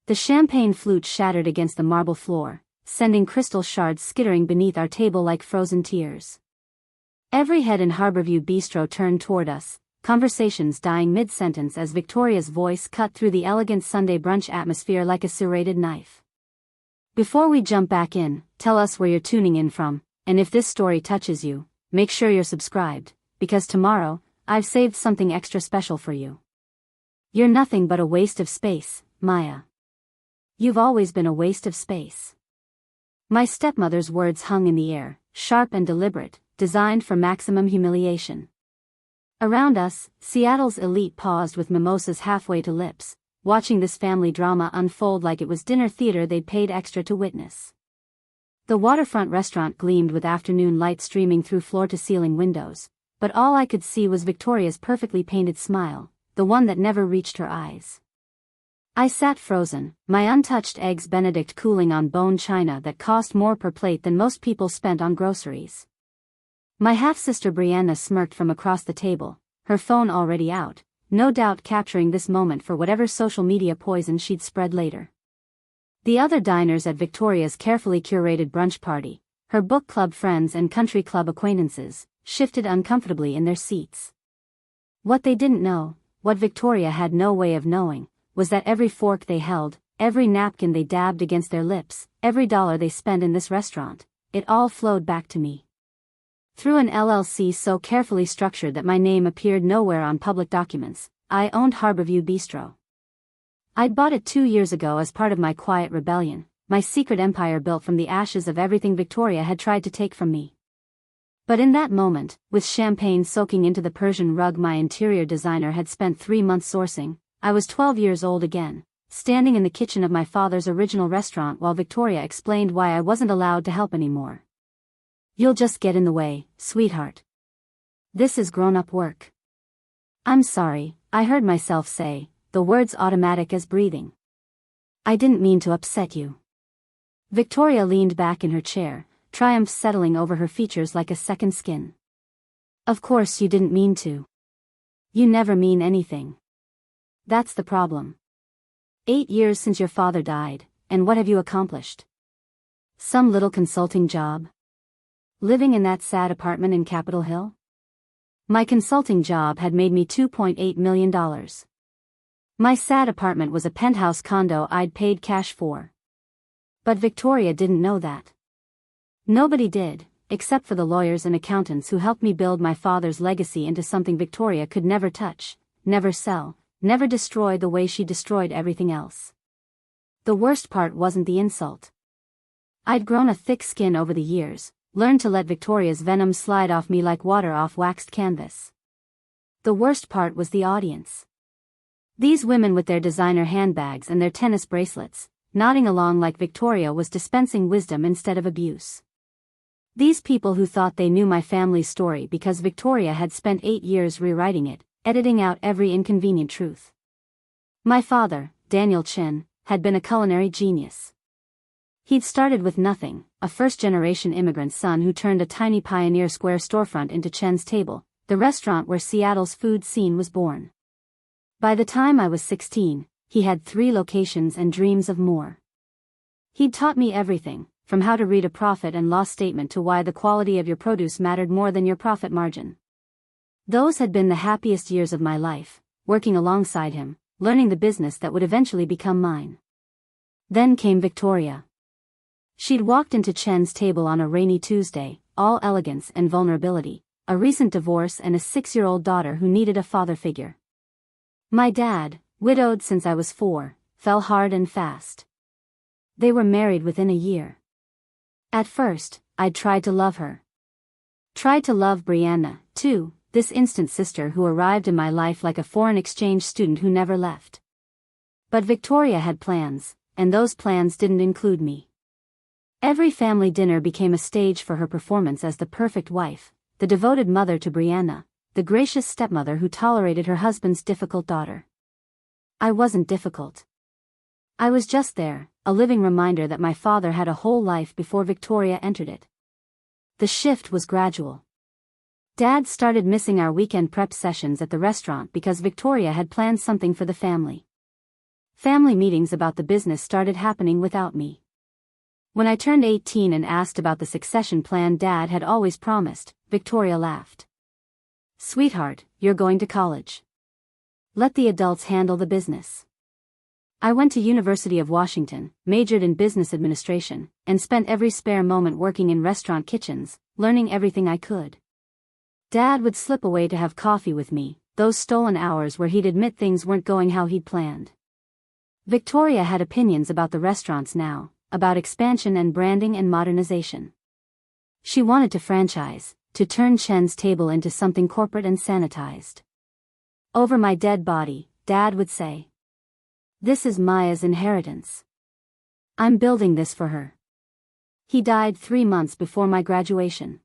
The champagne flute shattered against the marble floor, sending crystal shards skittering beneath our table like frozen tears. Every head in Harborview Bistro turned toward us, conversations dying mid-sentence as Victoria's voice cut through the elegant Sunday brunch atmosphere like a serrated knife. Before we jump back in, tell us where you're tuning in from, and if this story touches you, make sure you're subscribed, because tomorrow, I've saved something extra special for you. You're nothing but a waste of space, Maya. You've always been a waste of space. My stepmother's words hung in the air, sharp and deliberate, designed for maximum humiliation. Around us, Seattle's elite paused with mimosas halfway to lips, watching this family drama unfold like it was dinner theater they'd paid extra to witness. The waterfront restaurant gleamed with afternoon light streaming through floor-to-ceiling windows, but all I could see was Victoria's perfectly painted smile, the one that never reached her eyes. I sat frozen, my untouched eggs Benedict cooling on bone china that cost more per plate than most people spent on groceries. My half-sister Brianna smirked from across the table, her phone already out, no doubt capturing this moment for whatever social media poison she'd spread later. The other diners at Victoria's carefully curated brunch party, her book club friends and country club acquaintances, shifted uncomfortably in their seats. What they didn't know, what Victoria had no way of knowing, was that every fork they held, every napkin they dabbed against their lips, every dollar they spent in this restaurant, it all flowed back to me. Through an LLC so carefully structured that my name appeared nowhere on public documents, I owned Harborview Bistro. I'd bought it 2 years ago as part of my quiet rebellion, my secret empire built from the ashes of everything Victoria had tried to take from me. But in that moment, with champagne soaking into the Persian rug my interior designer had spent 3 months sourcing, I was 12 years old again, standing in the kitchen of my father's original restaurant while Victoria explained why I wasn't allowed to help anymore. "You'll just get in the way, sweetheart. This is grown-up work." "I'm sorry," I heard myself say, the words automatic as breathing. "I didn't mean to upset you." Victoria leaned back in her chair, triumph settling over her features like a second skin. "Of course you didn't mean to. You never mean anything. That's the problem. 8 years since your father died, and what have you accomplished? Some little consulting job? Living in that sad apartment in Capitol Hill?" My consulting job had made me $2.8 million. My sad apartment was a penthouse condo I'd paid cash for. But Victoria didn't know that. Nobody did, except for the lawyers and accountants who helped me build my father's legacy into something Victoria could never touch, never sell, never destroy the way she destroyed everything else. The worst part wasn't the insult. I'd grown a thick skin over the years, learned to let Victoria's venom slide off me like water off waxed canvas. The worst part was the audience. These women with their designer handbags and their tennis bracelets, nodding along like Victoria was dispensing wisdom instead of abuse. These people who thought they knew my family's story because Victoria had spent 8 years rewriting it, editing out every inconvenient truth. My father, Daniel Chen, had been a culinary genius. He'd started with nothing, a first-generation immigrant son who turned a tiny Pioneer Square storefront into Chen's Table, the restaurant where Seattle's food scene was born. By the time I was 16, he had 3 locations and dreams of more. He'd taught me everything, from how to read a profit and loss statement to why the quality of your produce mattered more than your profit margin. Those had been the happiest years of my life, working alongside him, learning the business that would eventually become mine. Then came Victoria. She'd walked into Chen's Table on a rainy Tuesday, all elegance and vulnerability, a recent divorce and a 6-year-old daughter who needed a father figure. My dad, widowed since I was 4, fell hard and fast. They were married within a year. At first, I'd tried to love her. Tried to love Brianna, too, this instant sister who arrived in my life like a foreign exchange student who never left. But Victoria had plans, and those plans didn't include me. Every family dinner became a stage for her performance as the perfect wife, the devoted mother to Brianna, the gracious stepmother who tolerated her husband's difficult daughter. I wasn't difficult. I was just there, a living reminder that my father had a whole life before Victoria entered it. The shift was gradual. Dad started missing our weekend prep sessions at the restaurant because Victoria had planned something for the family. Family meetings about the business started happening without me. When I turned 18 and asked about the succession plan Dad had always promised, Victoria laughed. "Sweetheart, you're going to college. Let the adults handle the business." I went to University of Washington, majored in business administration, and spent every spare moment working in restaurant kitchens, learning everything I could. Dad would slip away to have coffee with me, those stolen hours where he'd admit things weren't going how he'd planned. Victoria had opinions about the restaurants now, about expansion and branding and modernization. She wanted to franchise, to turn Chen's Table into something corporate and sanitized. Over my dead body, Dad would say, "This is Maya's inheritance. I'm building this for her." He died 3 months before my graduation.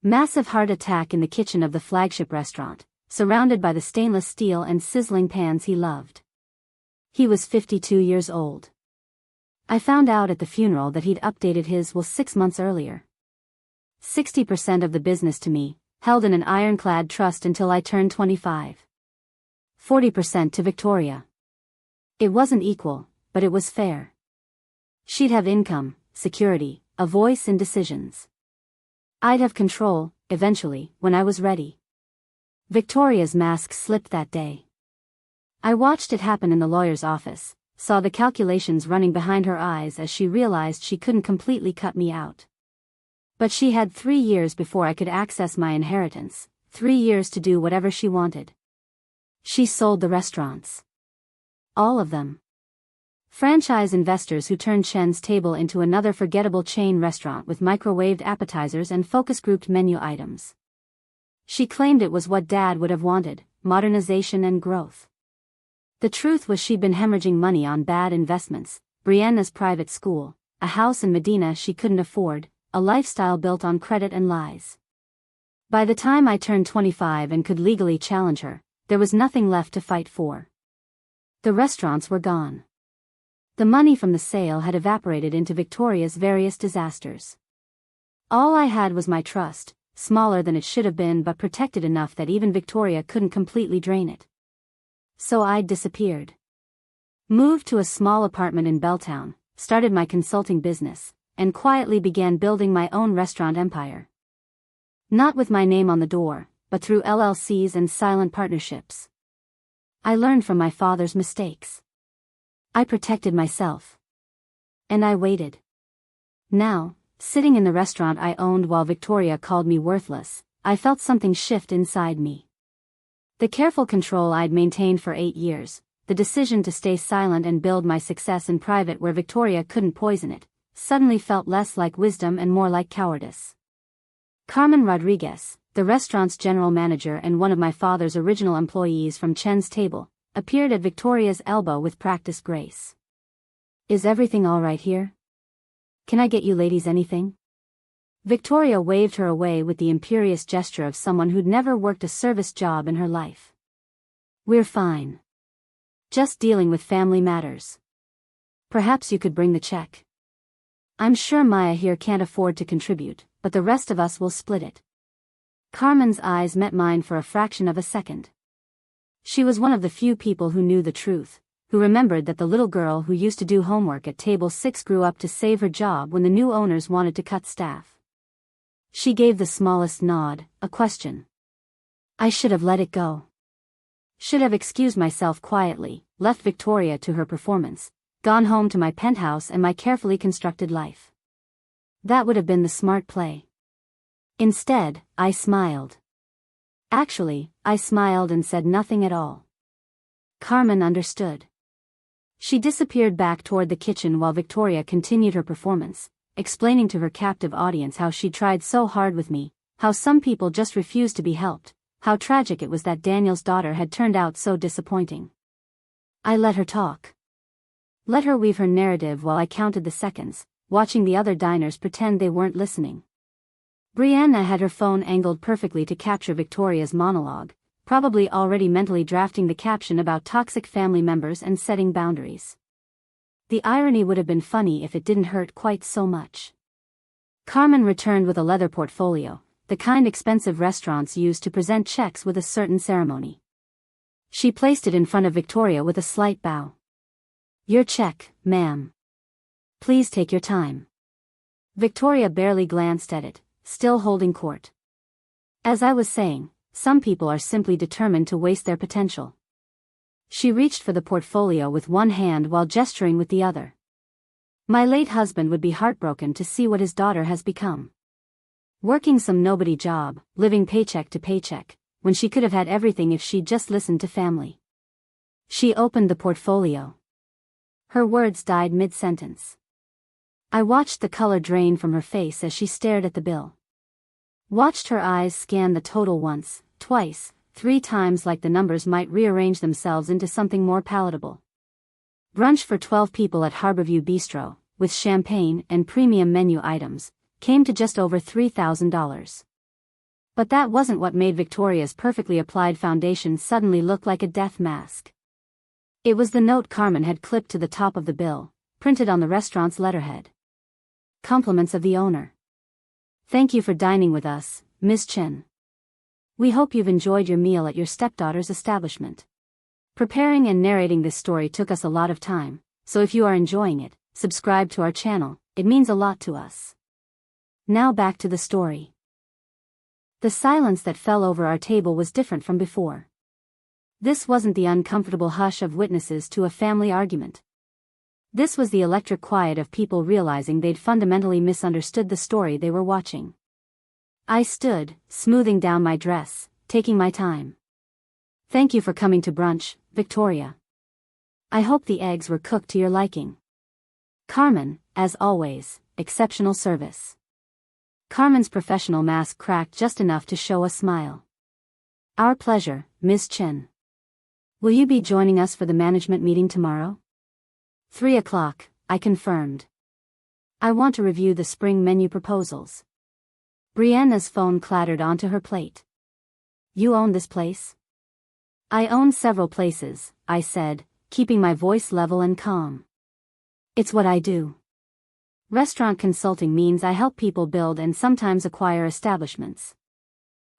Massive heart attack in the kitchen of the flagship restaurant, surrounded by the stainless steel and sizzling pans he loved. He was 52 years old. I found out at the funeral that he'd updated his will 6 months earlier. 60% of the business to me, held in an ironclad trust until I turned 25. 40% to Victoria. It wasn't equal, but it was fair. She'd have income, security, a voice in decisions. I'd have control, eventually, when I was ready. Victoria's mask slipped that day. I watched it happen in the lawyer's office, saw the calculations running behind her eyes as she realized she couldn't completely cut me out. But she had 3 years before I could access my inheritance, 3 years to do whatever she wanted. She sold the restaurants. All of them. Franchise investors who turned Chen's Table into another forgettable chain restaurant with microwaved appetizers and focus-grouped menu items. She claimed it was what Dad would have wanted, modernization and growth. The truth was she'd been hemorrhaging money on bad investments, Brianna's private school, a house in Medina she couldn't afford, a lifestyle built on credit and lies. By the time I turned 25 and could legally challenge her, there was nothing left to fight for. The restaurants were gone. The money from the sale had evaporated into Victoria's various disasters. All I had was my trust, smaller than it should have been but protected enough that even Victoria couldn't completely drain it. So I'd disappeared. Moved to a small apartment in Belltown, started my consulting business, and quietly began building my own restaurant empire. Not with my name on the door, but through LLCs and silent partnerships. I learned from my father's mistakes. I protected myself. And I waited. Now, sitting in the restaurant I owned while Victoria called me worthless, I felt something shift inside me. The careful control I'd maintained for 8 years, the decision to stay silent and build my success in private where Victoria couldn't poison it, suddenly felt less like wisdom and more like cowardice. Carmen Rodriguez, the restaurant's general manager and one of my father's original employees from Chen's Table, appeared at Victoria's elbow with practiced grace. "Is everything all right here? Can I get you ladies anything?" Victoria waved her away with the imperious gesture of someone who'd never worked a service job in her life. "We're fine. Just dealing with family matters. Perhaps you could bring the check. I'm sure Maya here can't afford to contribute, but the rest of us will split it." Carmen's eyes met mine for a fraction of a second. She was one of the few people who knew the truth, who remembered that the little girl who used to do homework at table 6 grew up to save her job when the new owners wanted to cut staff. She gave the smallest nod, a question. I should have let it go. Should have excused myself quietly, left Victoria to her performance, gone home to my penthouse and my carefully constructed life. That would have been the smart play. Instead, I smiled. Actually, I smiled and said nothing at all. Carmen understood. She disappeared back toward the kitchen while Victoria continued her performance, explaining to her captive audience how she tried so hard with me, how some people just refused to be helped, how tragic it was that Daniel's daughter had turned out so disappointing. I let her talk. Let her weave her narrative while I counted the seconds, watching the other diners pretend they weren't listening. Brianna had her phone angled perfectly to capture Victoria's monologue, probably already mentally drafting the caption about toxic family members and setting boundaries. The irony would have been funny if it didn't hurt quite so much. Carmen returned with a leather portfolio, the kind expensive restaurants use to present checks with a certain ceremony. She placed it in front of Victoria with a slight bow. Your check, ma'am. Please take your time. Victoria barely glanced at it, still holding court. As I was saying, some people are simply determined to waste their potential. She reached for the portfolio with one hand while gesturing with the other. My late husband would be heartbroken to see what his daughter has become. Working some nobody job, living paycheck to paycheck, when she could have had everything if she'd just listened to family. She opened the portfolio. Her words died mid-sentence. I watched the color drain from her face as she stared at the bill. Watched her eyes scan the total once, twice, 3 times, like the numbers might rearrange themselves into something more palatable. Brunch for 12 people at Harborview Bistro, with champagne and premium menu items, came to just over $3,000. But that wasn't what made Victoria's perfectly applied foundation suddenly look like a death mask. It was the note Carmen had clipped to the top of the bill, printed on the restaurant's letterhead. Compliments of the owner. Thank you for dining with us, Ms. Chen. We hope you've enjoyed your meal at your stepdaughter's establishment. Preparing and narrating this story took us a lot of time, so if you are enjoying it, subscribe to our channel, it means a lot to us. Now back to the story. The silence that fell over our table was different from before. This wasn't the uncomfortable hush of witnesses to a family argument. This was the electric quiet of people realizing they'd fundamentally misunderstood the story they were watching. I stood, smoothing down my dress, taking my time. Thank you for coming to brunch, Victoria. I hope the eggs were cooked to your liking. Carmen, as always, exceptional service. Carmen's professional mask cracked just enough to show a smile. Our pleasure, Ms. Chen. Will you be joining us for the management meeting tomorrow? 3 o'clock, I confirmed. I want to review the spring menu proposals. Brianna's phone clattered onto her plate. You own this place? I own several places, I said, keeping my voice level and calm. It's what I do. Restaurant consulting means I help people build and sometimes acquire establishments.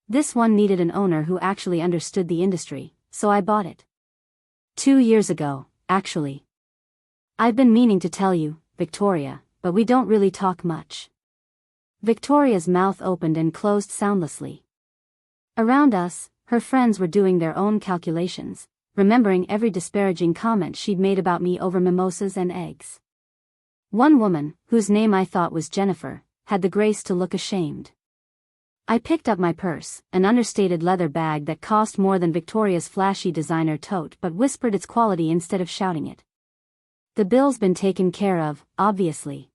This one needed an owner who actually understood the industry, so I bought it. 2 years ago, actually. I've been meaning to tell you, Victoria, but we don't really talk much. Victoria's mouth opened and closed soundlessly. Around us, her friends were doing their own calculations, remembering every disparaging comment she'd made about me over mimosas and eggs. One woman, whose name I thought was Jennifer, had the grace to look ashamed. I picked up my purse, an understated leather bag that cost more than Victoria's flashy designer tote but whispered its quality instead of shouting it. The bill's been taken care of, obviously.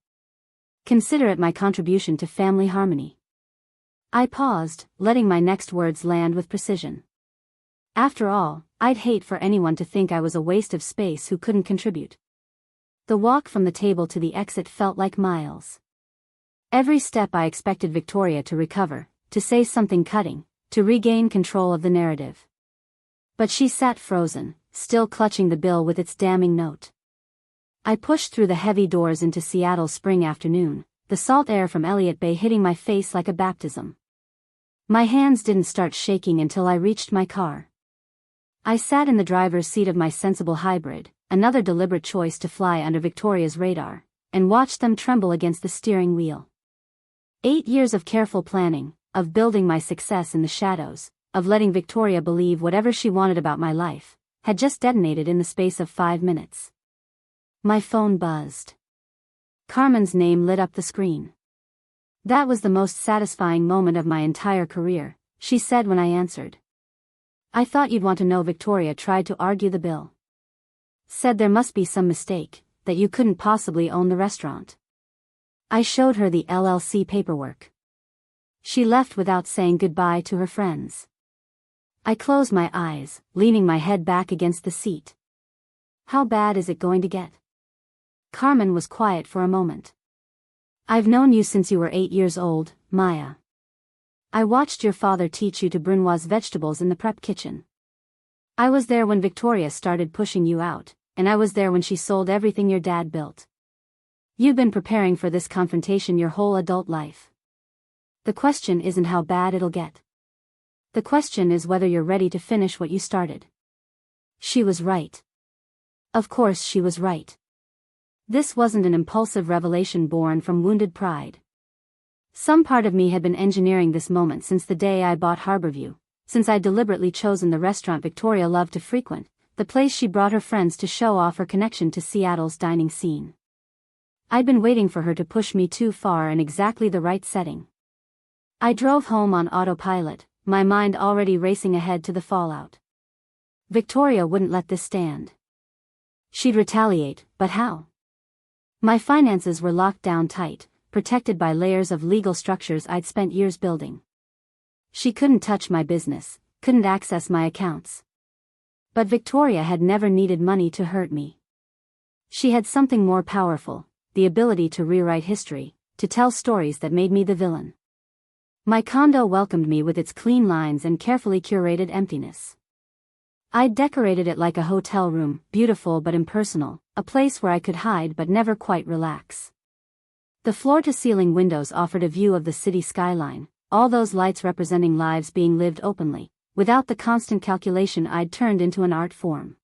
Consider it my contribution to family harmony. I paused, letting my next words land with precision. After all, I'd hate for anyone to think I was a waste of space who couldn't contribute. The walk from the table to the exit felt like miles. Every step I expected Victoria to recover, to say something cutting, to regain control of the narrative. But she sat frozen, still clutching the bill with its damning note. I pushed through the heavy doors into Seattle's spring afternoon, the salt air from Elliott Bay hitting my face like a baptism. My hands didn't start shaking until I reached my car. I sat in the driver's seat of my sensible hybrid, another deliberate choice to fly under Victoria's radar, and watched them tremble against the steering wheel. 8 years of careful planning, of building my success in the shadows, of letting Victoria believe whatever she wanted about my life, had just detonated in the space of 5 minutes. My phone buzzed. Carmen's name lit up the screen. That was the most satisfying moment of my entire career, she said when I answered. I thought you'd want to know. Victoria tried to argue the bill. Said there must be some mistake, that you couldn't possibly own the restaurant. I showed her the LLC paperwork. She left without saying goodbye to her friends. I closed my eyes, leaning my head back against the seat. How bad is it going to get? Carmen was quiet for a moment. I've known you since you were 8 years old, Maya. I watched your father teach you to brunoise vegetables in the prep kitchen. I was there when Victoria started pushing you out, and I was there when she sold everything your dad built. You've been preparing for this confrontation your whole adult life. The question isn't how bad it'll get. The question is whether you're ready to finish what you started. She was right. Of course she was right. This wasn't an impulsive revelation born from wounded pride. Some part of me had been engineering this moment since the day I bought Harborview, since I'd deliberately chosen the restaurant Victoria loved to frequent, the place she brought her friends to show off her connection to Seattle's dining scene. I'd been waiting for her to push me too far in exactly the right setting. I drove home on autopilot, my mind already racing ahead to the fallout. Victoria wouldn't let this stand. She'd retaliate, but how? My finances were locked down tight, protected by layers of legal structures I'd spent years building. She couldn't touch my business, couldn't access my accounts. But Victoria had never needed money to hurt me. She had something more powerful, the ability to rewrite history, to tell stories that made me the villain. My condo welcomed me with its clean lines and carefully curated emptiness. I'd decorated it like a hotel room, beautiful but impersonal, a place where I could hide but never quite relax. The floor-to-ceiling windows offered a view of the city skyline, all those lights representing lives being lived openly, without the constant calculation I'd turned into an art form.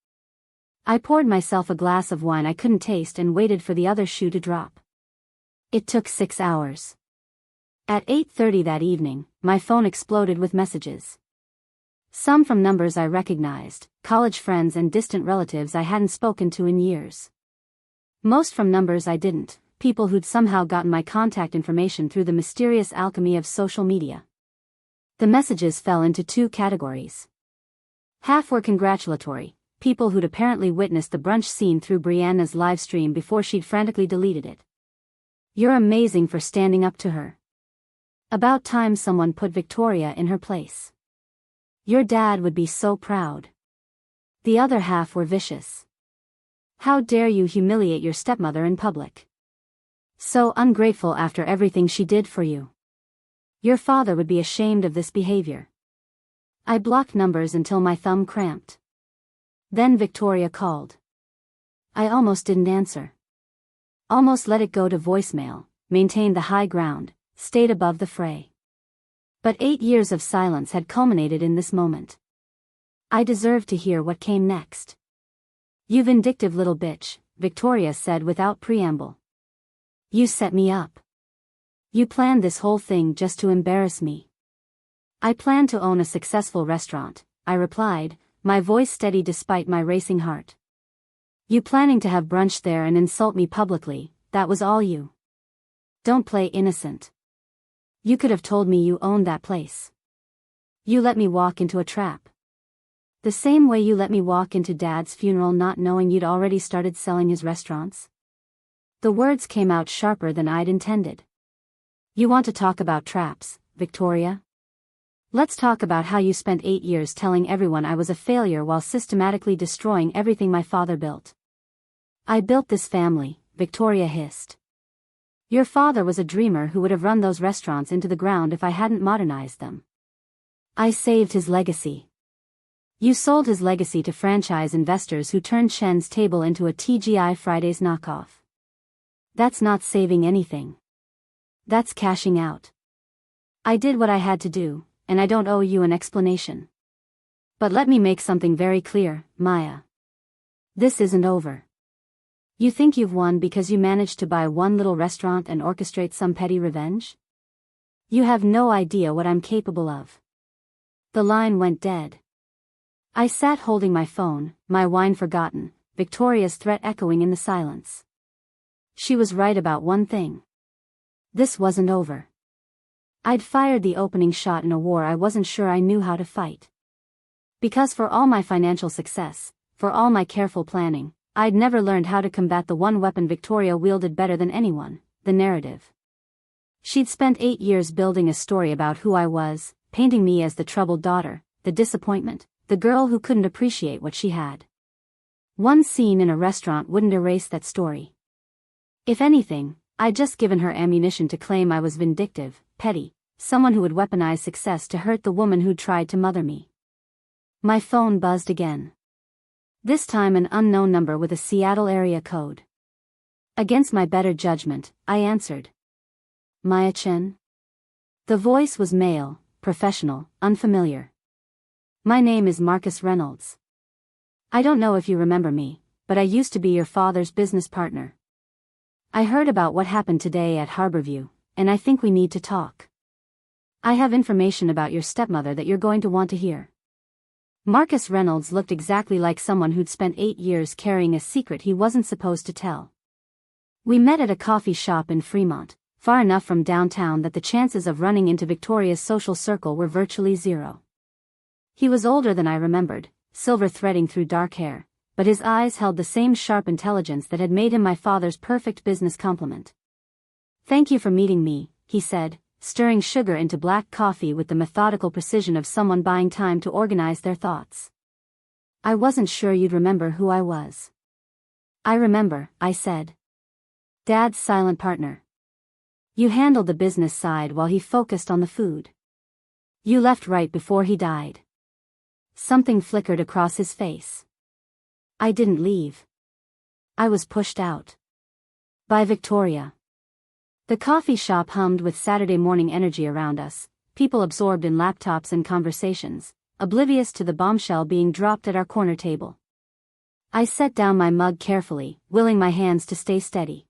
I poured myself a glass of wine I couldn't taste and waited for the other shoe to drop. It took 6 hours. At 8:30 that evening, my phone exploded with messages. Some from numbers I recognized, college friends and distant relatives I hadn't spoken to in years. Most from numbers I didn't, people who'd somehow gotten my contact information through the mysterious alchemy of social media. The messages fell into 2 categories. Half were congratulatory, people who'd apparently witnessed the brunch scene through Brianna's live stream before she'd frantically deleted it. "You're amazing for standing up to her. About time someone put Victoria in her place. Your dad would be so proud." The other half were vicious. "How dare you humiliate your stepmother in public? So ungrateful after everything she did for you. Your father would be ashamed of this behavior." I blocked numbers until my thumb cramped. Then Victoria called. I almost didn't answer. Almost let it go to voicemail, maintained the high ground, stayed above the fray. But 8 years of silence had culminated in this moment. I deserved to hear what came next. "You vindictive little bitch," Victoria said without preamble. "You set me up. You planned this whole thing just to embarrass me." "I plan to own a successful restaurant," I replied, my voice steady despite my racing heart. "You planning to have brunch there and insult me publicly, that was all you. Don't play innocent. You could have told me you owned that place. You let me walk into a trap. The same way you let me walk into Dad's funeral not knowing you'd already started selling his restaurants." The words came out sharper than I'd intended. "You want to talk about traps, Victoria? Let's talk about how you spent 8 years telling everyone I was a failure while systematically destroying everything my father built." "I built this family," Victoria hissed. "Your father was a dreamer who would have run those restaurants into the ground if I hadn't modernized them. I saved his legacy. You sold his legacy to franchise investors who turned Shen's table into a TGI Fridays knockoff. That's not saving anything. That's cashing out. I did what I had to do, and I don't owe you an explanation. But let me make something very clear, Maya. This isn't over. You think you've won because you managed to buy one little restaurant and orchestrate some petty revenge? You have no idea what I'm capable of." The line went dead. I sat holding my phone, my wine forgotten, Victoria's threat echoing in the silence. She was right about one thing. This wasn't over. I'd fired the opening shot in a war I wasn't sure I knew how to fight. Because for all my financial success, for all my careful planning, I'd never learned how to combat the one weapon Victoria wielded better than anyone, the narrative. She'd spent 8 years building a story about who I was, painting me as the troubled daughter, the disappointment, the girl who couldn't appreciate what she had. One scene in a restaurant wouldn't erase that story. If anything, I'd just given her ammunition to claim I was vindictive, petty, someone who would weaponize success to hurt the woman who'd tried to mother me. My phone buzzed again. This time an unknown number with a Seattle area code. Against my better judgment, I answered. "Maya Chen?" The voice was male, professional, unfamiliar. "My name is Marcus Reynolds. I don't know if you remember me, but I used to be your father's business partner. I heard about what happened today at Harborview, and I think we need to talk. I have information about your stepmother that you're going to want to hear. Marcus Reynolds looked exactly like someone who'd spent 8 years carrying a secret he wasn't supposed to tell. We met at a coffee shop in Fremont, far enough from downtown that the chances of running into Victoria's social circle were virtually zero. He was older than I remembered, silver threading through dark hair, but his eyes held the same sharp intelligence that had made him my father's perfect business complement. "Thank you for meeting me," he said, stirring sugar into black coffee with the methodical precision of someone buying time to organize their thoughts. "I wasn't sure you'd remember who I was." "I remember," I said. "Dad's silent partner. You handled the business side while he focused on the food. You left right before he died." Something flickered across his face. "I didn't leave. I was pushed out. By Victoria." The coffee shop hummed with Saturday morning energy around us, people absorbed in laptops and conversations, oblivious to the bombshell being dropped at our corner table. I set down my mug carefully, willing my hands to stay steady.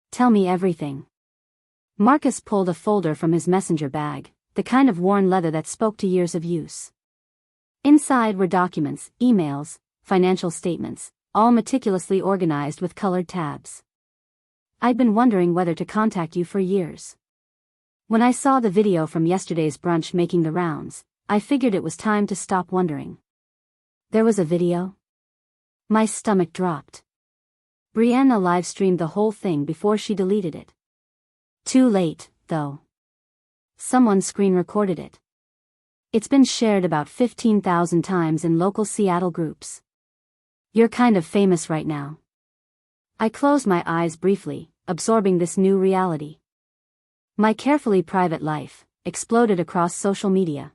"Tell me everything." Marcus pulled a folder from his messenger bag, the kind of worn leather that spoke to years of use. Inside were documents, emails, financial statements, all meticulously organized with colored tabs. "I'd been wondering whether to contact you for years. When I saw the video from yesterday's brunch making the rounds, I figured it was time to stop wondering." "There was a video?" My stomach dropped. Brianna live-streamed the whole thing before she deleted it. Too late, though. Someone screen-recorded it. It's been shared about 15,000 times in local Seattle groups. "You're kind of famous right now." I closed my eyes briefly, absorbing this new reality. My carefully private life exploded across social media.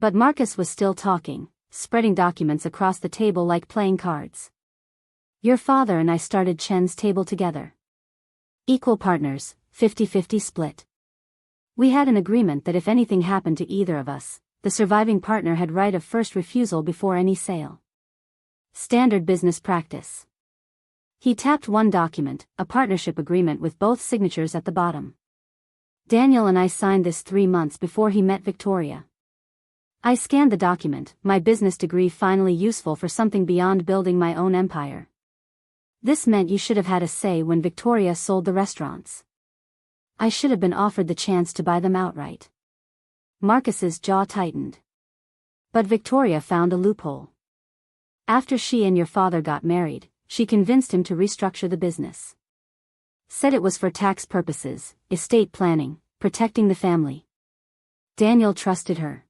But Marcus was still talking, spreading documents across the table like playing cards. "Your father and I started Chen's Table together. Equal partners, 50-50 split. We had an agreement that if anything happened to either of us, the surviving partner had right of first refusal before any sale. Standard business practice." He tapped one document, a partnership agreement with both signatures at the bottom. "Daniel and I signed this 3 months before he met Victoria." I scanned the document, my business degree finally useful for something beyond building my own empire. "This meant you should have had a say when Victoria sold the restaurants. I should have been offered the chance to buy them outright." Marcus's jaw tightened. "But Victoria found a loophole. After she and your father got married, she convinced him to restructure the business. Said it was for tax purposes, estate planning, protecting the family. Daniel trusted her.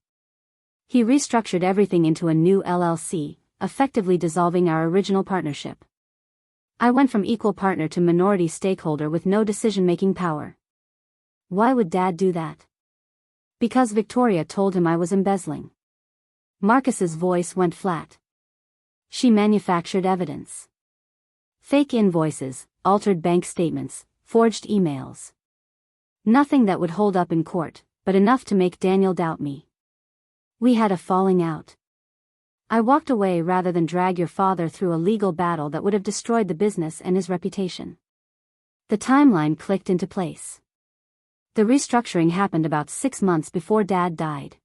He restructured everything into a new LLC, effectively dissolving our original partnership. I went from equal partner to minority stakeholder with no decision-making power." "Why would Dad do that?" "Because Victoria told him I was embezzling." Marcus's voice went flat. "She manufactured evidence. Fake invoices, altered bank statements, forged emails. Nothing that would hold up in court, but enough to make Daniel doubt me. We had a falling out. I walked away rather than drag your father through a legal battle that would have destroyed the business and his reputation." The timeline clicked into place. The restructuring happened about 6 months before Dad died.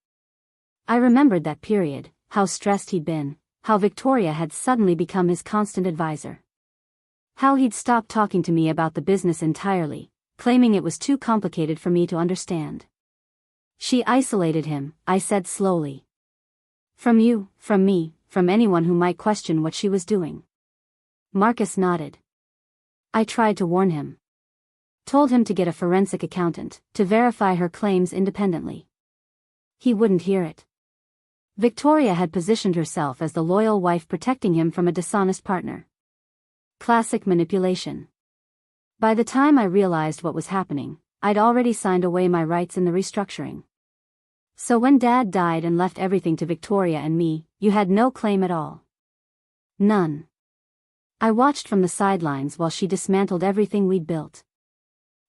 I remembered that period, how stressed he'd been, how Victoria had suddenly become his constant advisor. How he'd stopped talking to me about the business entirely, claiming it was too complicated for me to understand. "She isolated him," I said slowly. "From you, from me, from anyone who might question what she was doing." Marcus nodded. "I tried to warn him. Told him to get a forensic accountant, to verify her claims independently. He wouldn't hear it. Victoria had positioned herself as the loyal wife protecting him from a dishonest partner. Classic manipulation. By the time I realized what was happening, I'd already signed away my rights in the restructuring. So when Dad died and left everything to Victoria and me, you had no claim at all." "None." I watched from the sidelines while she dismantled everything we'd built.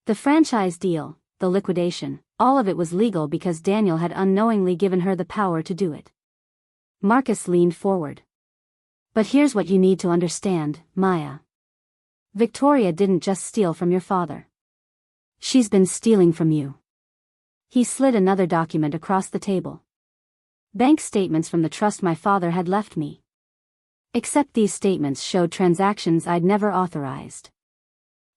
The franchise deal, the liquidation, all of it was legal because Daniel had unknowingly given her the power to do it. Marcus leaned forward. "But here's what you need to understand, Maya. Victoria didn't just steal from your father. She's been stealing from you. He slid another document across the table. Bank statements from the trust my father had left me. Except these statements showed transactions I'd never authorized.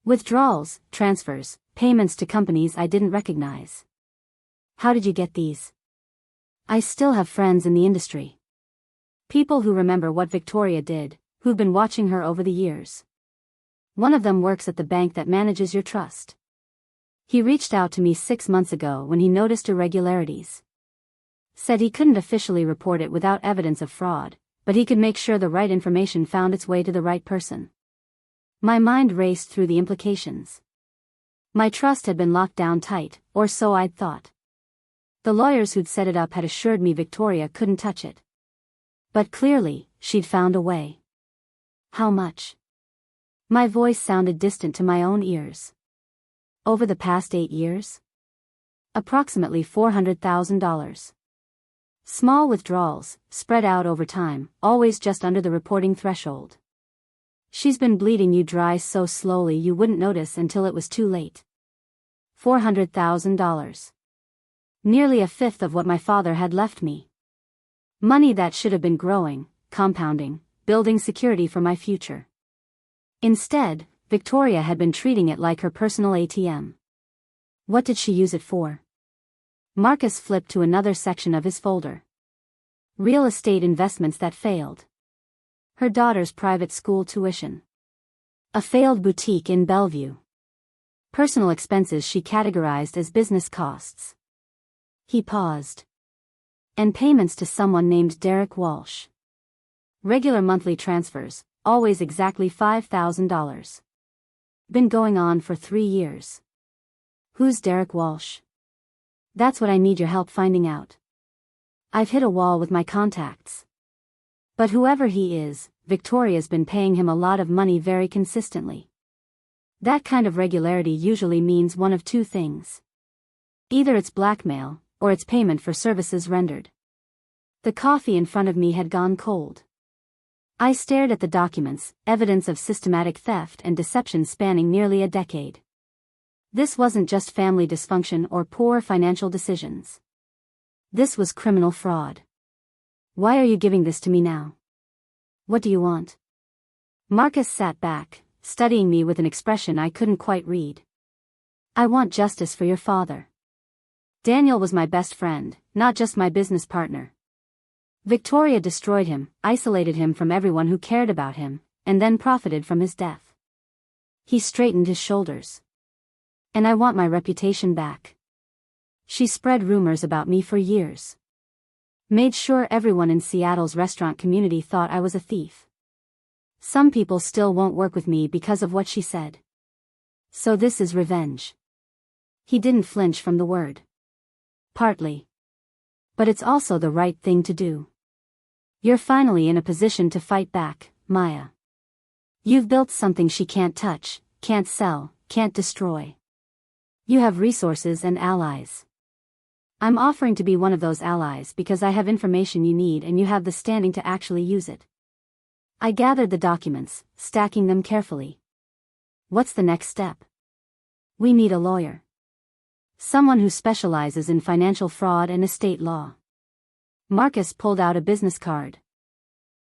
Withdrawals, transfers, payments to companies I didn't recognize. How did you get these? I still have friends in the industry. People who remember what Victoria did, who've been watching her over the years. One of them works at the bank that manages your trust. He reached out to me 6 months ago when he noticed irregularities. Said he couldn't officially report it without evidence of fraud, but he could make sure the right information found its way to the right person. My mind raced through the implications. My trust had been locked down tight, or so I'd thought. The lawyers who'd set it up had assured me Victoria couldn't touch it. But clearly, she'd found a way. How much? My voice sounded distant to my own ears. Over the past 8 years? Approximately $400,000. Small withdrawals, spread out over time, always just under the reporting threshold. She's been bleeding you dry so slowly you wouldn't notice until it was too late. $400,000. Nearly a fifth of what my father had left me. Money that should have been growing, compounding, building security for my future. Instead, Victoria had been treating it like her personal ATM. What did she use it for? Marcus flipped to another section of his folder. Real estate investments that failed. Her daughter's private school tuition. A failed boutique in Bellevue. Personal expenses she categorized as business costs. He paused. And payments to someone named Derek Walsh. Regular monthly transfers, always exactly $5,000. Been going on for 3 years. Who's Derek Walsh? That's what I need your help finding out. I've hit a wall with my contacts. But whoever he is, Victoria's been paying him a lot of money very consistently. That kind of regularity usually means one of 2 things. Either it's blackmail, or it's payment for services rendered. The coffee in front of me had gone cold. I stared at the documents, evidence of systematic theft and deception spanning nearly a decade. This wasn't just family dysfunction or poor financial decisions. This was criminal fraud. Why are you giving this to me now? What do you want? Marcus sat back, studying me with an expression I couldn't quite read. I want justice for your father. Daniel was my best friend, not just my business partner. Victoria destroyed him, isolated him from everyone who cared about him, and then profited from his death. He straightened his shoulders. And I want my reputation back. She spread rumors about me for years. Made sure everyone in Seattle's restaurant community thought I was a thief. Some people still won't work with me because of what she said. So this is revenge. He didn't flinch from the word. Partly. But it's also the right thing to do. You're finally in a position to fight back, Maya. You've built something she can't touch, can't sell, can't destroy. You have resources and allies. I'm offering to be one of those allies because I have information you need and you have the standing to actually use it. I gathered the documents, stacking them carefully. What's the next step? We need a lawyer. Someone who specializes in financial fraud and estate law. Marcus pulled out a business card.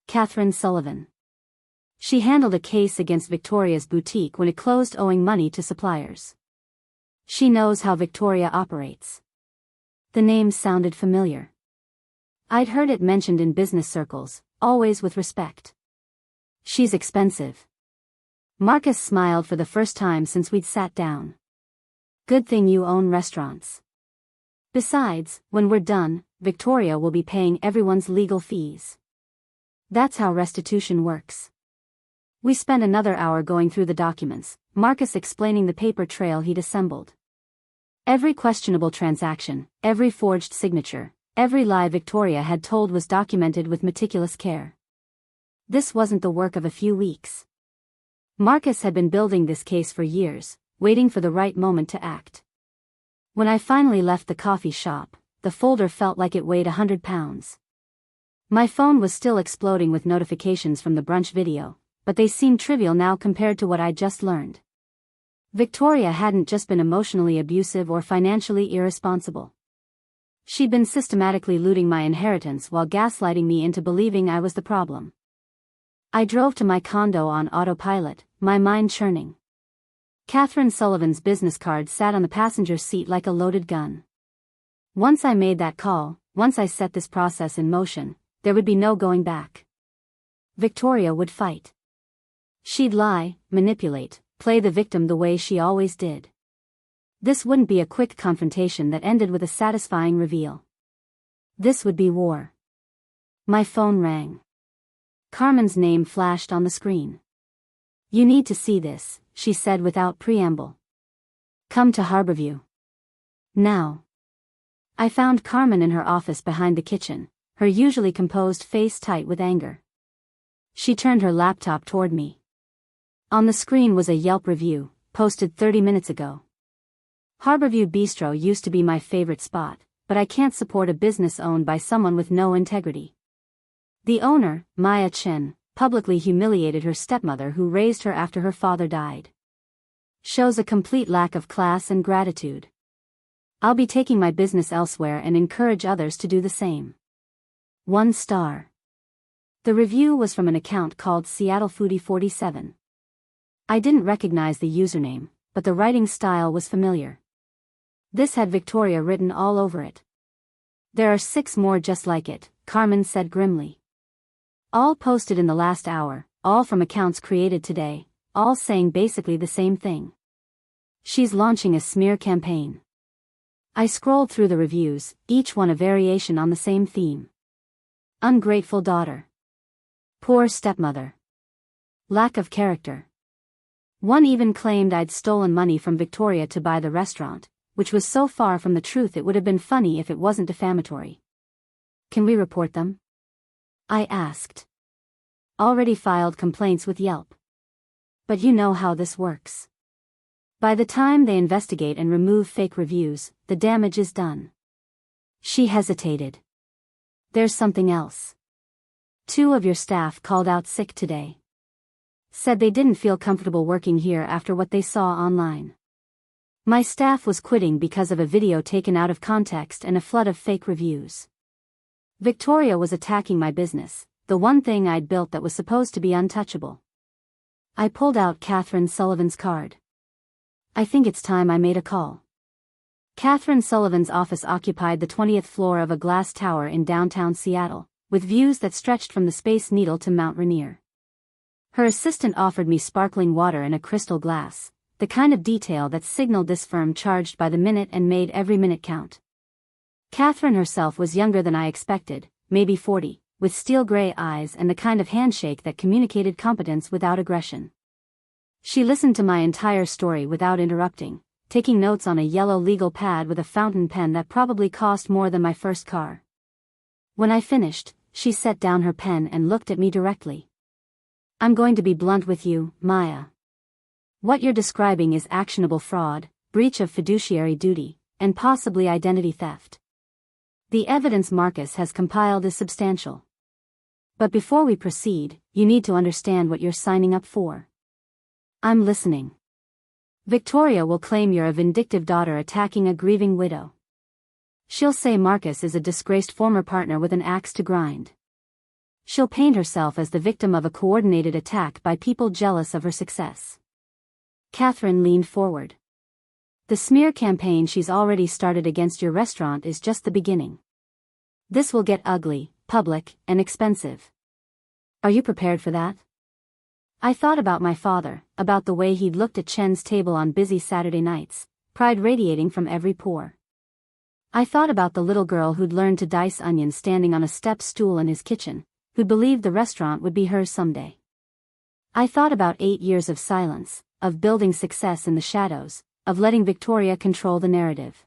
Catherine Sullivan. She handled a case against Victoria's boutique when it closed owing money to suppliers. She knows how Victoria operates. The name sounded familiar. I'd heard it mentioned in business circles, always with respect. She's expensive. Marcus smiled for the first time since we'd sat down. Good thing you own restaurants. Besides, when we're done, Victoria will be paying everyone's legal fees. That's how restitution works. We spent another hour going through the documents, Marcus explaining the paper trail he'd assembled. Every questionable transaction, every forged signature, every lie Victoria had told was documented with meticulous care. This wasn't the work of a few weeks. Marcus had been building this case for years, waiting for the right moment to act. When I finally left the coffee shop, the folder felt like it weighed 100 pounds. My phone was still exploding with notifications from the brunch video, but they seemed trivial now compared to what I'd just learned. Victoria hadn't just been emotionally abusive or financially irresponsible. She'd been systematically looting my inheritance while gaslighting me into believing I was the problem. I drove to my condo on autopilot, my mind churning. Catherine Sullivan's business card sat on the passenger seat like a loaded gun. Once I made that call, once I set this process in motion, there would be no going back. Victoria would fight. She'd lie, manipulate, play the victim the way she always did. This wouldn't be a quick confrontation that ended with a satisfying reveal. This would be war. My phone rang. Carmen's name flashed on the screen. "You need to see this," she said without preamble. "Come to Harborview. Now." I found Carmen in her office behind the kitchen, her usually composed face tight with anger. She turned her laptop toward me. On the screen was a Yelp review, posted 30 minutes ago. "Harborview Bistro used to be my favorite spot, but I can't support a business owned by someone with no integrity. The owner, Maya Chen, publicly humiliated her stepmother who raised her after her father died. Shows a complete lack of class and gratitude. I'll be taking my business elsewhere and encourage others to do the same." 1 star. The review was from an account called Seattle Foodie 47. I didn't recognize the username, but the writing style was familiar. This had Victoria written all over it. "There are 6 more just like it," Carmen said grimly. "All posted in the last hour, all from accounts created today, all saying basically the same thing. She's launching a smear campaign." I scrolled through the reviews, each one a variation on the same theme. Ungrateful daughter. Poor stepmother. Lack of character. One even claimed I'd stolen money from Victoria to buy the restaurant, which was so far from the truth it would have been funny if it wasn't defamatory. "Can we report them?" I asked. "Already filed complaints with Yelp. But you know how this works. By the time they investigate and remove fake reviews, the damage is done." She hesitated. "There's something else. 2 of your staff called out sick today. Said they didn't feel comfortable working here after what they saw online. My staff was quitting because of a video taken out of context and a flood of fake reviews. Victoria was attacking my business, the one thing I'd built that was supposed to be untouchable." I pulled out Catherine Sullivan's card. "I think it's time I made a call." Catherine Sullivan's office occupied the 20th floor of a glass tower in downtown Seattle, with views that stretched from the Space Needle to Mount Rainier. Her assistant offered me sparkling water in a crystal glass, the kind of detail that signaled this firm charged by the minute and made every minute count. Catherine herself was younger than I expected, maybe 40, with steel-gray eyes and the kind of handshake that communicated competence without aggression. She listened to my entire story without interrupting, taking notes on a yellow legal pad with a fountain pen that probably cost more than my first car. When I finished, she set down her pen and looked at me directly. "I'm going to be blunt with you, Maya. What you're describing is actionable fraud, breach of fiduciary duty, and possibly identity theft. The evidence Marcus has compiled is substantial. But before we proceed, you need to understand what you're signing up for." "I'm listening." "Victoria will claim you're a vindictive daughter attacking a grieving widow. She'll say Marcus is a disgraced former partner with an axe to grind. She'll paint herself as the victim of a coordinated attack by people jealous of her success." Catherine leaned forward. "The smear campaign she's already started against your restaurant is just the beginning. This will get ugly, public, and expensive. Are you prepared for that?" I thought about my father, about the way he'd looked at Chen's table on busy Saturday nights, pride radiating from every pore. I thought about the little girl who'd learned to dice onions standing on a step stool in his kitchen, who believed the restaurant would be hers someday. I thought about 8 years of silence, of building success in the shadows, of letting Victoria control the narrative.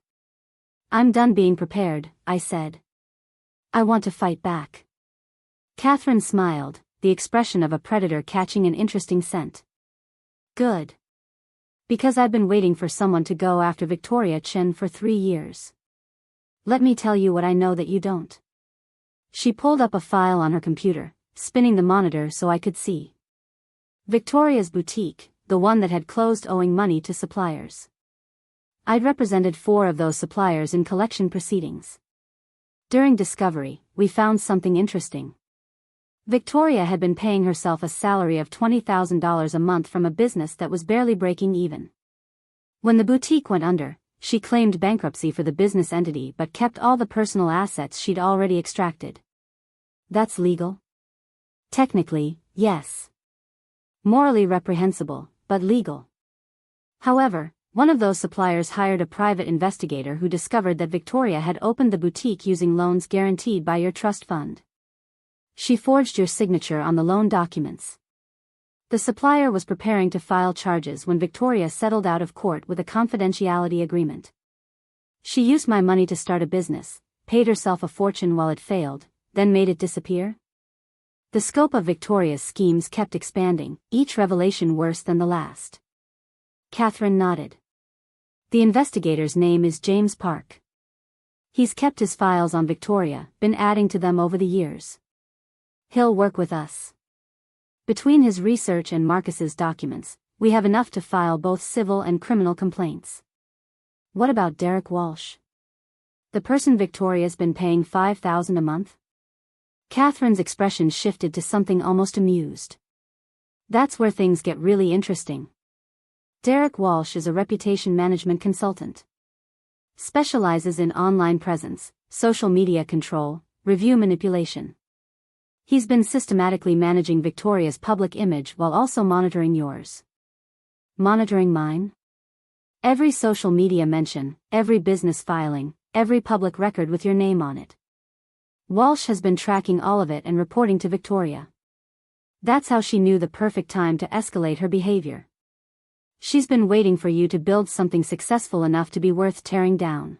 "I'm done being prepared," I said. "I want to fight back." Catherine smiled, the expression of a predator catching an interesting scent. "Good. Because I've been waiting for someone to go after Victoria Chen for 3 years. Let me tell you what I know that you don't." She pulled up a file on her computer, spinning the monitor so I could see. Victoria's boutique, the one that had closed owing money to suppliers. I'd represented 4 of those suppliers in collection proceedings. During discovery, we found something interesting. Victoria had been paying herself a salary of $20,000 a month from a business that was barely breaking even. When the boutique went under, she claimed bankruptcy for the business entity but kept all the personal assets she'd already extracted. That's legal? Technically, yes. Morally reprehensible, but legal. However, one of those suppliers hired a private investigator who discovered that Victoria had opened the boutique using loans guaranteed by your trust fund. She forged your signature on the loan documents. The supplier was preparing to file charges when Victoria settled out of court with a confidentiality agreement. She used my money to start a business, paid herself a fortune while it failed, then made it disappear? The scope of Victoria's schemes kept expanding, each revelation worse than the last. Catherine nodded. The investigator's name is James Park. He's kept his files on Victoria, been adding to them over the years. He'll work with us. Between his research and Marcus's documents, we have enough to file both civil and criminal complaints. What about Derek Walsh? The person Victoria's been paying $5,000 a month? Catherine's expression shifted to something almost amused. That's where things get really interesting. Derek Walsh is a reputation management consultant. Specializes in online presence, social media control, review manipulation. He's been systematically managing Victoria's public image while also monitoring yours. Monitoring mine? Every social media mention, every business filing, every public record with your name on it. Walsh has been tracking all of it and reporting to Victoria. That's how she knew the perfect time to escalate her behavior. She's been waiting for you to build something successful enough to be worth tearing down.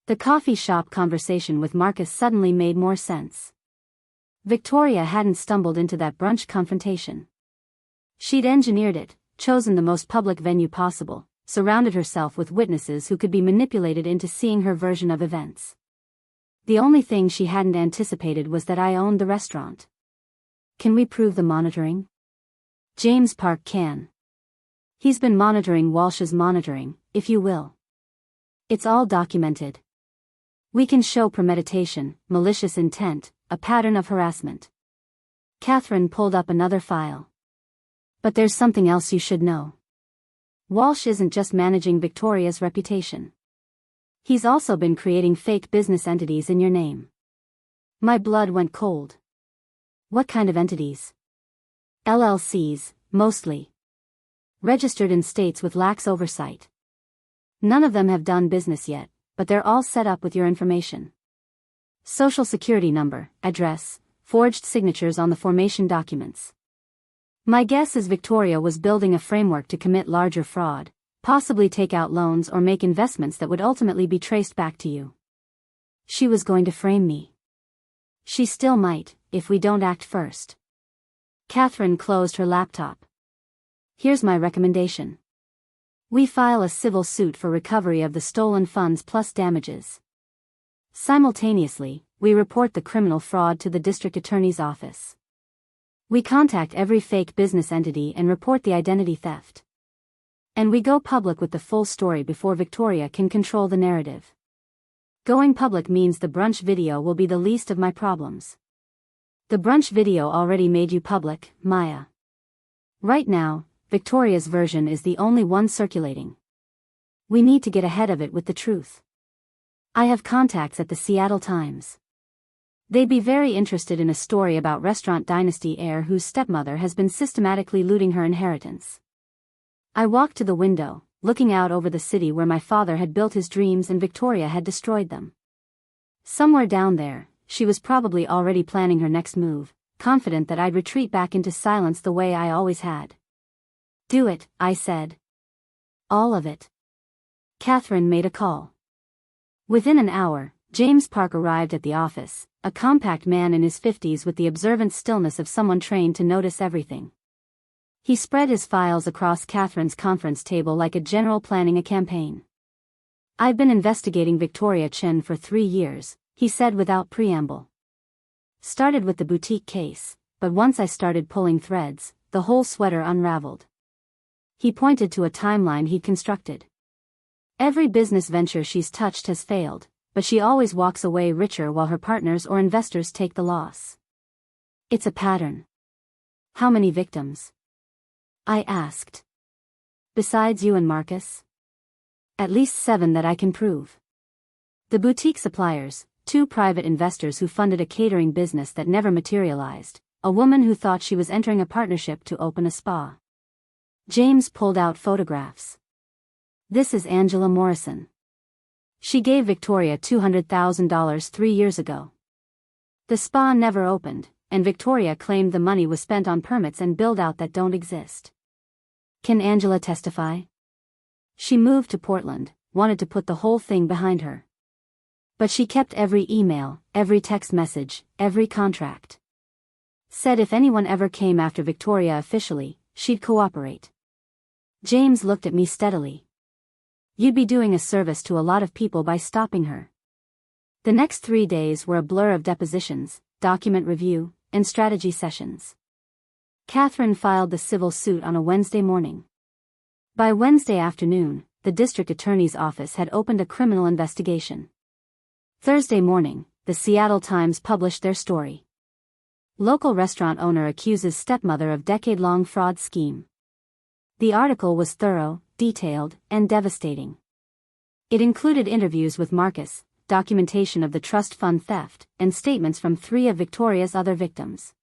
The coffee shop conversation with Marcus suddenly made more sense. Victoria hadn't stumbled into that brunch confrontation. She'd engineered it, chosen the most public venue possible, surrounded herself with witnesses who could be manipulated into seeing her version of events. The only thing she hadn't anticipated was that I owned the restaurant. Can we prove the monitoring? James Park can. He's been monitoring Walsh's monitoring, if you will. It's all documented. We can show premeditation, malicious intent, a pattern of harassment. Catherine pulled up another file. But there's something else you should know. Walsh isn't just managing Victoria's reputation. He's also been creating fake business entities in your name. My blood went cold. What kind of entities? LLCs, mostly. Registered in states with lax oversight. None of them have done business yet, but they're all set up with your information. Social security number, address, forged signatures on the formation documents. My guess is Victoria was building a framework to commit larger fraud, possibly take out loans or make investments that would ultimately be traced back to you. She was going to frame me. She still might, if we don't act first. Catherine closed her laptop. Here's my recommendation. We file a civil suit for recovery of the stolen funds plus damages. Simultaneously, we report the criminal fraud to the district attorney's office. We contact every fake business entity and report the identity theft. And we go public with the full story before Victoria can control the narrative. Going public means the brunch video will be the least of my problems. The brunch video already made you public, Maya. Right now, Victoria's version is the only one circulating. We need to get ahead of it with the truth. I have contacts at the Seattle Times. They'd be very interested in a story about restaurant dynasty heir whose stepmother has been systematically looting her inheritance. I walked to the window, looking out over the city where my father had built his dreams and Victoria had destroyed them. Somewhere down there, she was probably already planning her next move, confident that I'd retreat back into silence the way I always had. Do it, I said. All of it. Catherine made a call. Within an hour, James Park arrived at the office, a compact man in his 50s with the observant stillness of someone trained to notice everything. He spread his files across Catherine's conference table like a general planning a campaign. I've been investigating Victoria Chen for 3 years, he said without preamble. Started with the boutique case, but once I started pulling threads, the whole sweater unraveled. He pointed to a timeline he'd constructed. Every business venture she's touched has failed, but she always walks away richer while her partners or investors take the loss. It's a pattern. How many victims? I asked. Besides you and Marcus? At least 7 that I can prove. The boutique suppliers, 2 private investors who funded a catering business that never materialized, a woman who thought she was entering a partnership to open a spa. James pulled out photographs. This is Angela Morrison. She gave Victoria $200,000 3 years ago. The spa never opened, and Victoria claimed the money was spent on permits and build-out that don't exist. Can Angela testify? She moved to Portland, wanted to put the whole thing behind her. But she kept every email, every text message, every contract. Said if anyone ever came after Victoria officially, she'd cooperate. James looked at me steadily. You'd be doing a service to a lot of people by stopping her. The next 3 days were a blur of depositions, document review, and strategy sessions. Catherine filed the civil suit on a Wednesday morning. By Wednesday afternoon, the district attorney's office had opened a criminal investigation. Thursday morning, the Seattle Times published their story. Local restaurant owner accuses stepmother of decade-long fraud scheme. The article was thorough, detailed, and devastating. It included interviews with Marcus, documentation of the trust fund theft, and statements from 3 of Victoria's other victims.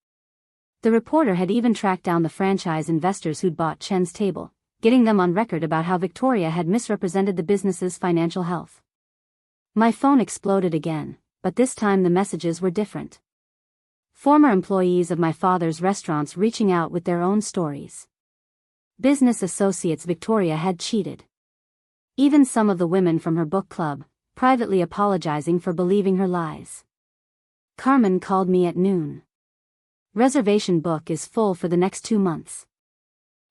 The reporter had even tracked down the franchise investors who'd bought Chen's table, getting them on record about how Victoria had misrepresented the business's financial health. My phone exploded again, but this time the messages were different. Former employees of my father's restaurants reaching out with their own stories. Business associates Victoria had cheated. Even some of the women from her book club, privately apologizing for believing her lies. Carmen called me at noon. Reservation book is full for the next 2 months.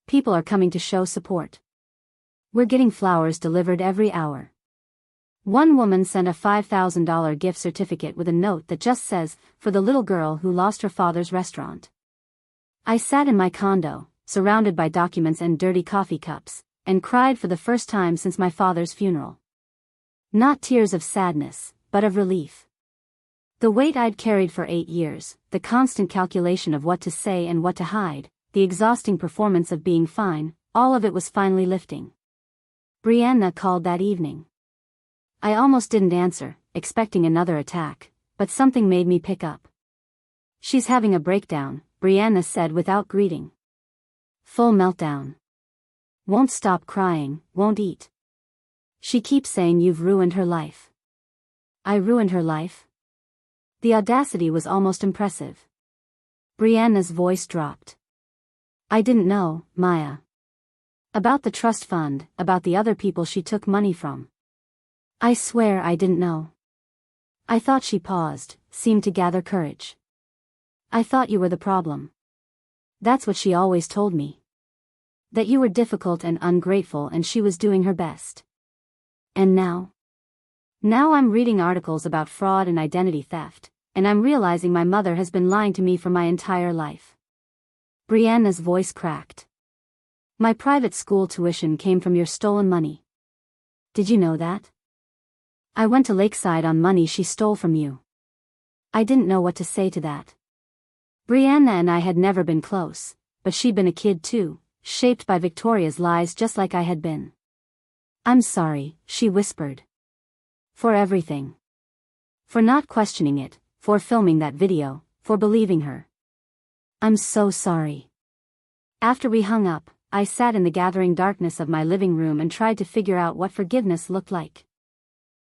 People are coming to show support. We're getting flowers delivered every hour. One woman sent a $5,000 gift certificate with a note that just says, for the little girl who lost her father's restaurant. I sat in my condo, surrounded by documents and dirty coffee cups, and cried for the first time since my father's funeral. Not tears of sadness, but of relief. The weight I'd carried for 8 years, the constant calculation of what to say and what to hide, the exhausting performance of being fine, all of it was finally lifting. Brianna called that evening. I almost didn't answer, expecting another attack, but something made me pick up. She's having a breakdown, Brianna said without greeting. Full meltdown. Won't stop crying, won't eat. She keeps saying you've ruined her life. I ruined her life? The audacity was almost impressive. Brianna's voice dropped. I didn't know, Maya. About the trust fund, about the other people she took money from. I swear I didn't know. I thought. She paused, seemed to gather courage. I thought you were the problem. That's what she always told me. That you were difficult and ungrateful and she was doing her best. And now? Now I'm reading articles about fraud and identity theft, and I'm realizing my mother has been lying to me for my entire life. Brianna's voice cracked. My private school tuition came from your stolen money. Did you know that? I went to Lakeside on money she stole from you. I didn't know what to say to that. Brianna and I had never been close, but she'd been a kid too, shaped by Victoria's lies just like I had been. I'm sorry, she whispered. For everything. For not questioning it, for filming that video, for believing her. I'm so sorry. After we hung up, I sat in the gathering darkness of my living room and tried to figure out what forgiveness looked like.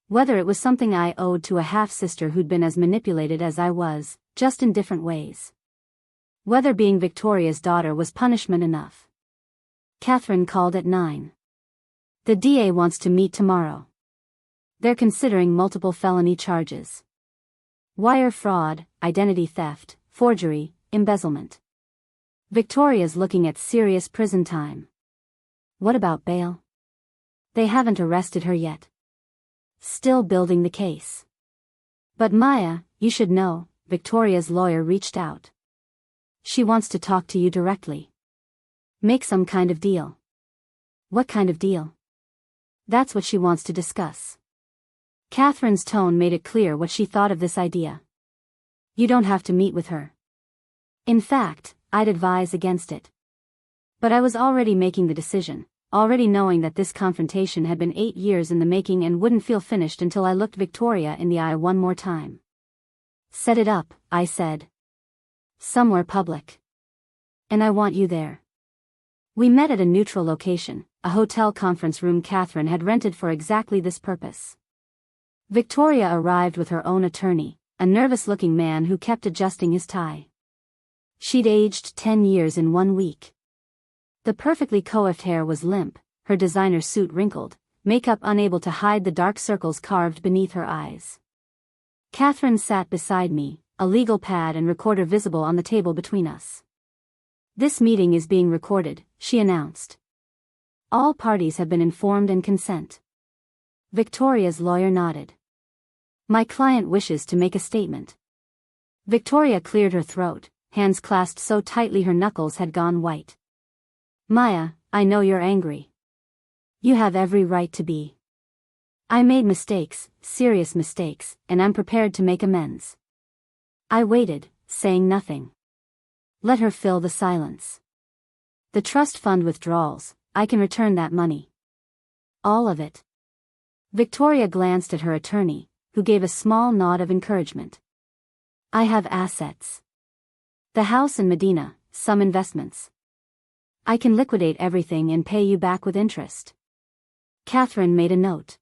Whether it was something I owed to a half-sister who'd been as manipulated as I was, just in different ways. Whether being Victoria's daughter was punishment enough. Catherine called at 9. The DA wants to meet tomorrow. They're considering multiple felony charges. Wire fraud, identity theft, forgery, embezzlement. Victoria's looking at serious prison time. What about bail? They haven't arrested her yet. Still building the case. But Maya, you should know, Victoria's lawyer reached out. She wants to talk to you directly. Make some kind of deal. What kind of deal? That's what she wants to discuss. Catherine's tone made it clear what she thought of this idea. You don't have to meet with her. In fact, I'd advise against it. But I was already making the decision, already knowing that this confrontation had been 8 years in the making and wouldn't feel finished until I looked Victoria in the eye one more time. Set it up, I said. Somewhere public. And I want you there. We met at a neutral location, a hotel conference room Catherine had rented for exactly this purpose. Victoria arrived with her own attorney, a nervous-looking man who kept adjusting his tie. She'd aged 10 years in 1 week. The perfectly coiffed hair was limp, her designer suit wrinkled, makeup unable to hide the dark circles carved beneath her eyes. Catherine sat beside me, a legal pad and recorder visible on the table between us. This meeting is being recorded, she announced. All parties have been informed and consent. Victoria's lawyer nodded. My client wishes to make a statement. Victoria cleared her throat, hands clasped so tightly her knuckles had gone white. Maya, I know you're angry. You have every right to be. I made mistakes, serious mistakes, and I'm prepared to make amends. I waited, saying nothing. Let her fill the silence. The trust fund withdrawals, I can return that money. All of it. Victoria glanced at her attorney, who gave a small nod of encouragement. I have assets. The house in Medina, some investments. I can liquidate everything and pay you back with interest. Catherine made a note.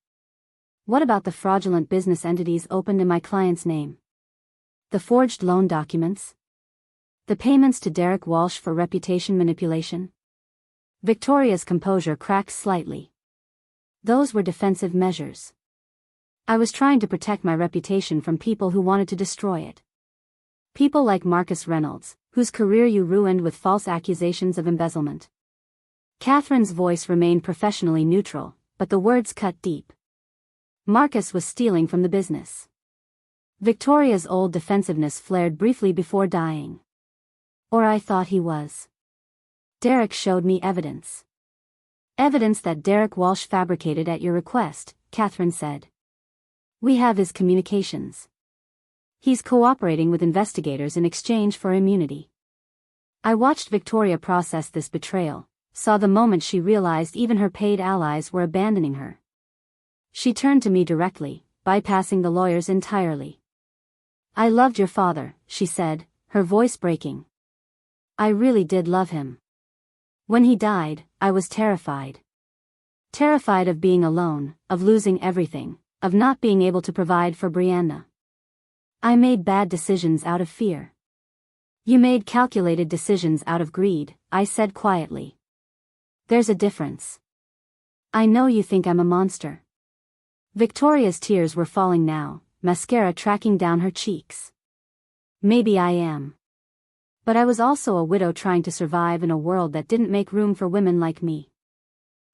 What about the fraudulent business entities opened in my client's name? The forged loan documents? The payments to Derek Walsh for reputation manipulation? Victoria's composure cracked slightly. Those were defensive measures. I was trying to protect my reputation from people who wanted to destroy it. People like Marcus Reynolds, whose career you ruined with false accusations of embezzlement. Catherine's voice remained professionally neutral, but the words cut deep. Marcus was stealing from the business. Victoria's old defensiveness flared briefly before dying. Or I thought he was. Derek showed me evidence. Evidence that Derek Walsh fabricated at your request, Catherine said. We have his communications. He's cooperating with investigators in exchange for immunity. I watched Victoria process this betrayal, saw the moment she realized even her paid allies were abandoning her. She turned to me directly, bypassing the lawyers entirely. I loved your father, she said, her voice breaking. I really did love him. When he died, I was terrified. Terrified of being alone, of losing everything, of not being able to provide for Brianna. I made bad decisions out of fear. You made calculated decisions out of greed, I said quietly. There's a difference. I know you think I'm a monster. Victoria's tears were falling now, mascara tracking down her cheeks. Maybe I am. But I was also a widow trying to survive in a world that didn't make room for women like me.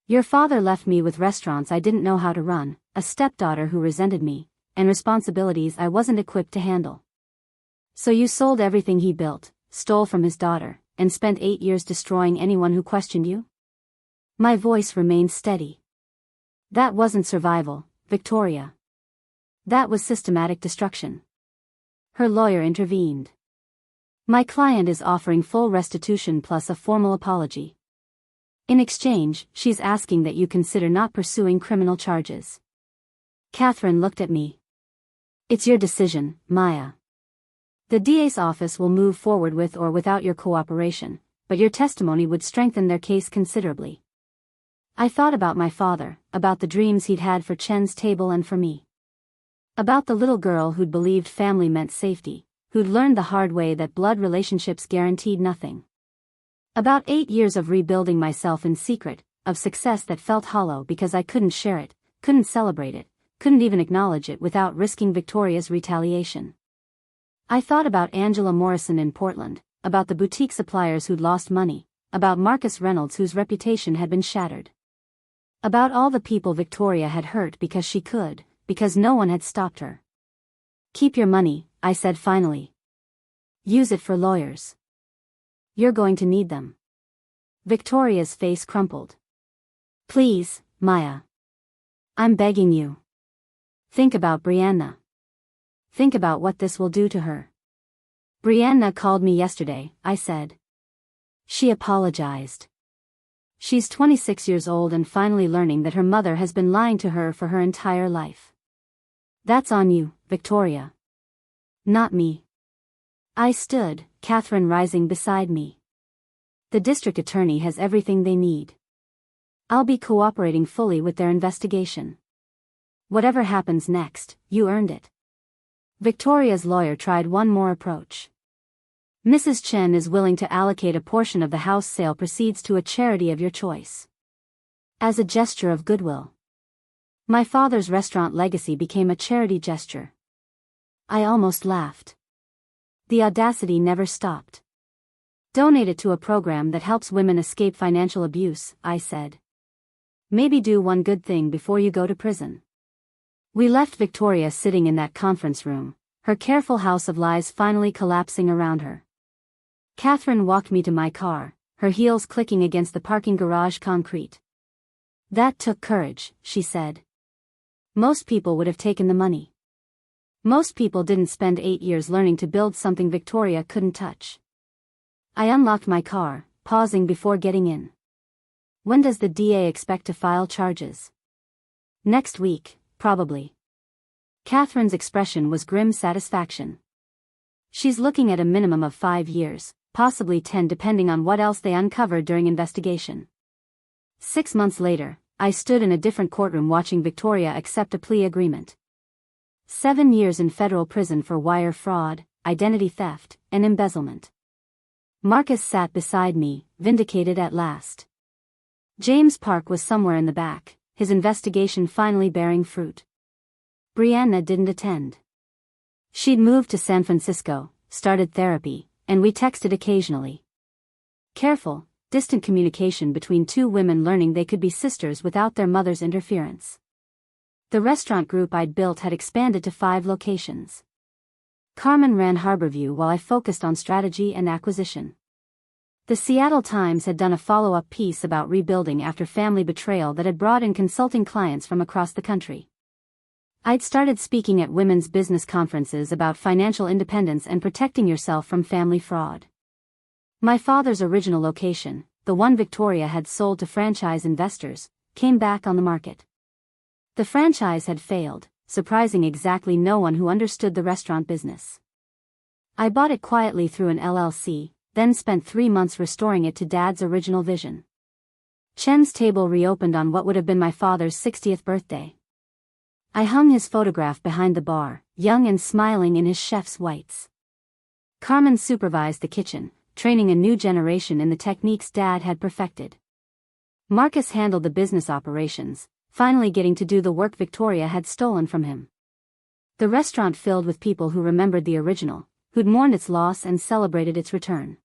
Your father left me with restaurants I didn't know how to run, a stepdaughter who resented me, and responsibilities I wasn't equipped to handle. So you sold everything he built, stole from his daughter, and spent 8 years destroying anyone who questioned you? My voice remained steady. That wasn't survival, Victoria. That was systematic destruction. Her lawyer intervened. My client is offering full restitution plus a formal apology. In exchange, she's asking that you consider not pursuing criminal charges. Catherine looked at me. It's your decision, Maya. The DA's office will move forward with or without your cooperation, but your testimony would strengthen their case considerably. I thought about my father, about the dreams he'd had for Chen's table and for me. About the little girl who'd believed family meant safety, who'd learned the hard way that blood relationships guaranteed nothing. About 8 years of rebuilding myself in secret, of success that felt hollow because I couldn't share it, couldn't celebrate it, couldn't even acknowledge it without risking Victoria's retaliation. I thought about Angela Morrison in Portland, about the boutique suppliers who'd lost money, about Marcus Reynolds whose reputation had been shattered. About all the people Victoria had hurt because she could, because no one had stopped her. Keep your money, I said finally. Use it for lawyers. You're going to need them. Victoria's face crumpled. Please, Maya. I'm begging you. Think about Brianna. Think about what this will do to her. Brianna called me yesterday, I said. She apologized. She's 26 years old and finally learning that her mother has been lying to her for her entire life. That's on you, Victoria. Not me. I stood, Catherine rising beside me. The district attorney has everything they need. I'll be cooperating fully with their investigation. Whatever happens next, you earned it. Victoria's lawyer tried one more approach. Mrs. Chen is willing to allocate a portion of the house sale proceeds to a charity of your choice. As a gesture of goodwill. My father's restaurant legacy became a charity gesture. I almost laughed. The audacity never stopped. Donate it to a program that helps women escape financial abuse, I said. Maybe do one good thing before you go to prison. We left Victoria sitting in that conference room, her careful house of lies finally collapsing around her. Catherine walked me to my car, her heels clicking against the parking garage concrete. That took courage, she said. Most people would have taken the money. Most people didn't spend 8 years learning to build something Victoria couldn't touch. I unlocked my car, pausing before getting in. When does the DA expect to file charges? Next week, probably. Catherine's expression was grim satisfaction. She's looking at a minimum of 5 years, possibly 10 depending on what else they uncovered during investigation. 6 months later, I stood in a different courtroom watching Victoria accept a plea agreement. 7 years in federal prison for wire fraud, identity theft, and embezzlement. Marcus sat beside me, vindicated at last. James Park was somewhere in the back, his investigation finally bearing fruit. Brianna didn't attend. She'd moved to San Francisco, started therapy, and we texted occasionally. Careful, distant communication between two women learning they could be sisters without their mother's interference. The restaurant group I'd built had expanded to 5 locations. Carmen ran Harborview while I focused on strategy and acquisition. The Seattle Times had done a follow-up piece about rebuilding after family betrayal that had brought in consulting clients from across the country. I'd started speaking at women's business conferences about financial independence and protecting yourself from family fraud. My father's original location, the one Victoria had sold to franchise investors, came back on the market. The franchise had failed, surprising exactly no one who understood the restaurant business. I bought it quietly through an LLC, then spent 3 months restoring it to Dad's original vision. Chen's table reopened on what would have been my father's 60th birthday. I hung his photograph behind the bar, young and smiling in his chef's whites. Carmen supervised the kitchen, training a new generation in the techniques Dad had perfected. Marcus handled the business operations, finally getting to do the work Victoria had stolen from him. The restaurant filled with people who remembered the original, who'd mourned its loss and celebrated its return.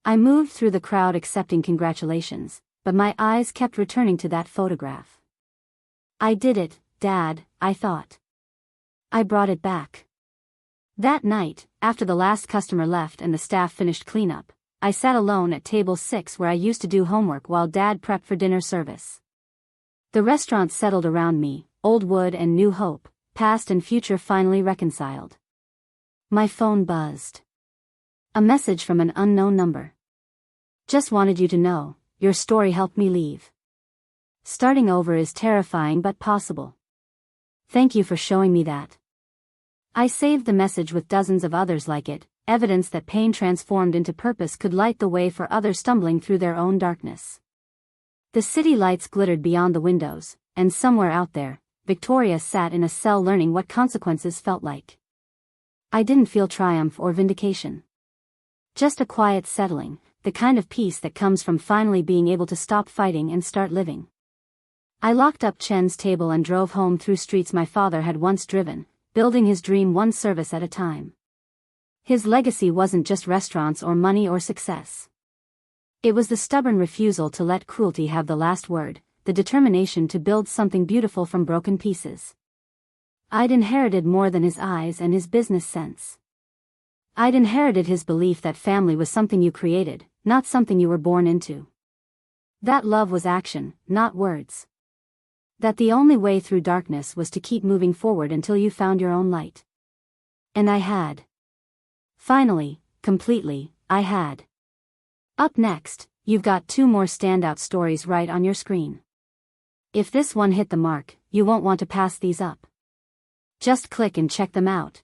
I moved through the crowd accepting congratulations, but my eyes kept returning to that photograph. I did it, Dad, I thought. I brought it back. That night, after the last customer left and the staff finished cleanup, I sat alone at table 6 where I used to do homework while Dad prepped for dinner service. The restaurant settled around me, old wood and new hope, past and future finally reconciled. My phone buzzed. A message from an unknown number. Just wanted you to know, your story helped me leave. Starting over is terrifying but possible. Thank you for showing me that. I saved the message with dozens of others like it, evidence that pain transformed into purpose could light the way for others stumbling through their own darkness. The city lights glittered beyond the windows, and somewhere out there, Victoria sat in a cell learning what consequences felt like. I didn't feel triumph or vindication. Just a quiet settling, the kind of peace that comes from finally being able to stop fighting and start living. I locked up Chen's table and drove home through streets my father had once driven, building his dream one service at a time. His legacy wasn't just restaurants or money or success. It was the stubborn refusal to let cruelty have the last word, the determination to build something beautiful from broken pieces. I'd inherited more than his eyes and his business sense. I'd inherited his belief that family was something you created, not something you were born into. That love was action, not words. That the only way through darkness was to keep moving forward until you found your own light. And I had. Finally, completely, I had. Up next, you've got 2 more standout stories right on your screen. If this one hit the mark, you won't want to pass these up. Just click and check them out.